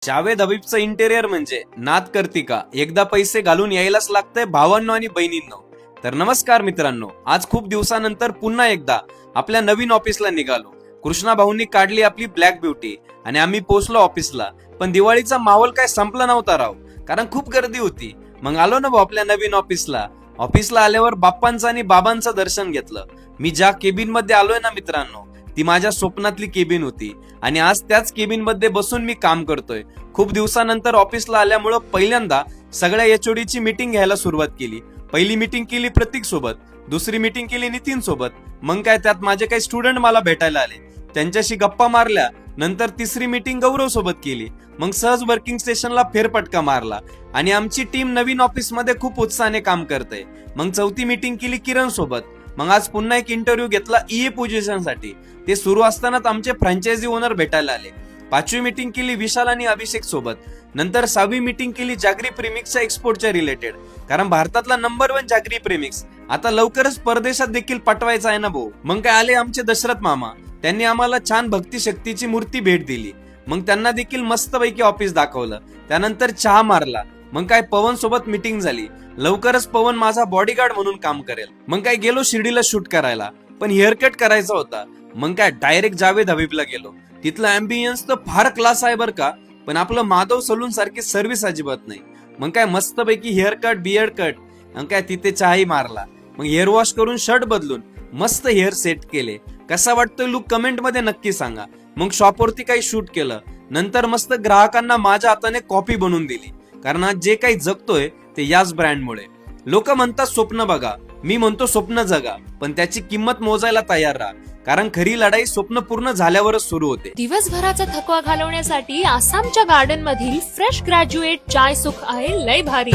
Javed हबीबचं interior म्हणजे नाद करती का, एकदा पैसे घालून यायलाच लागतंय भावांनो आणि बहिणींनो. तर नमस्कार मित्रांनो, आज खूप दिवसानंतर पुन्हा एकदा आपल्या नवीन ऑफिसला निघालो. कृष्णा भाऊंनी काढली आपली ब्लॅक ब्युटी आणि आम्ही पोहोचलो ऑफिसला. पण दिवाळीचा माहोल काय संपला नव्हता राव, कारण खूप गर्दी होती. मग आलो ना भाऊ आपल्या नवीन ऑफिसला आल्यावर बाप्पांचं आणि बाबांचं दर्शन घेतलं. मी ज्या केबिन मध्ये आलोय ना मित्रांनो, ती माझ्या स्वप्नातली केबिन होती आणि आज त्याच केबिन मध्ये बसून मी काम करतोय. खूप दिवसानंतर ऑफिसला आल्यामुळं पहिल्यांदा सगळ्या एचओडी ची मीटिंग घ्यायला सुरुवात केली. पहिली मीटिंग केली प्रतीक सोबत, दुसरी मीटिंग केली नितीन सोबत. मग काय त्यात माझे काही स्टुडंट मला भेटायला आले, त्यांच्याशी गप्पा मारल्या. नंतर तिसरी मीटिंग गौरव सोबत केली. मग सहज वर्किंग स्टेशनला फेरफटका मारला आणि आमची टीम नवीन ऑफिस मध्ये खूप उत्साहाने काम करते. मग चौथी मीटिंग केली किरण सोबत. मग आज पुन्हा एक इंटरव्ह्यू घेतला ईए पोझिशन साठी. ते सुरू असतानाच आमचे फ्रँचायझी ओनर भेटायला आले. पाचवी मीटिंग केली विशाल आणि अभिषेक सोबत. नंतर 6वी मीटिंग केली जागरी प्रीमिक्सच्या एक्सपोर्टच्या रिलेटेड, कारण भारतातला नंबर 1 जागरी प्रीमिक्स आता लवकरच परदेशात देखील पाठवायचा आहे ना भाऊ. मग काय आले आमचे दशरथ मामा, त्यांनी आम्हाला छान भक्ती शक्तीची मूर्ती भेट दिली. मग त्यांना देखील मस्तपैकी ऑफिस दाखवलं. त्यानंतर चहा मारला. मग काय पवन सोबत मीटिंग झाली. लवकरच पवन माझा बॉडीगार्ड म्हणून काम करेल. मग काय गेलो शिर्डीला शूट करायला, पण हेअरकट करायचा होता. मग काय डायरेक्ट जावेद हबीबला गेलो. तिथलं अँबियन्स तर फार क्लास आहे बरं का, पण आपलं माधव सलून सारखी सर्व्हिस अजिबात नाही. मग काय मस्तपैकी हेअरकट बियर्ड कट. मग काय तिथे चहाही मारला. मग हेअर वॉश करून शर्ट बदलून मस्त हेअर सेट केले. कसा वाटतोय लुक कमेंट मध्ये नक्की सांगा. मग शॉपवरती काही शूट केलं. नंतर मस्त ग्राहकांना माझ्या हाताने कॉफी बनवून दिली, कारण आज जे काही जगतोय ते याच ब्रँडमुळे. लोक म्हणतात स्वप्न बघा, मी म्हणतो स्वप्न जगा, पण त्याची किंमत मोजायला तयार राहा, कारण खरी लढाई स्वप्न पूर्ण झाल्यावरच सुरू होते. दिवसभराचा थकवा घालवण्यासाठी आसामच्या गार्डन मधील फ्रेश ग्रॅज्युएट चाय सुख आहे लय भारी.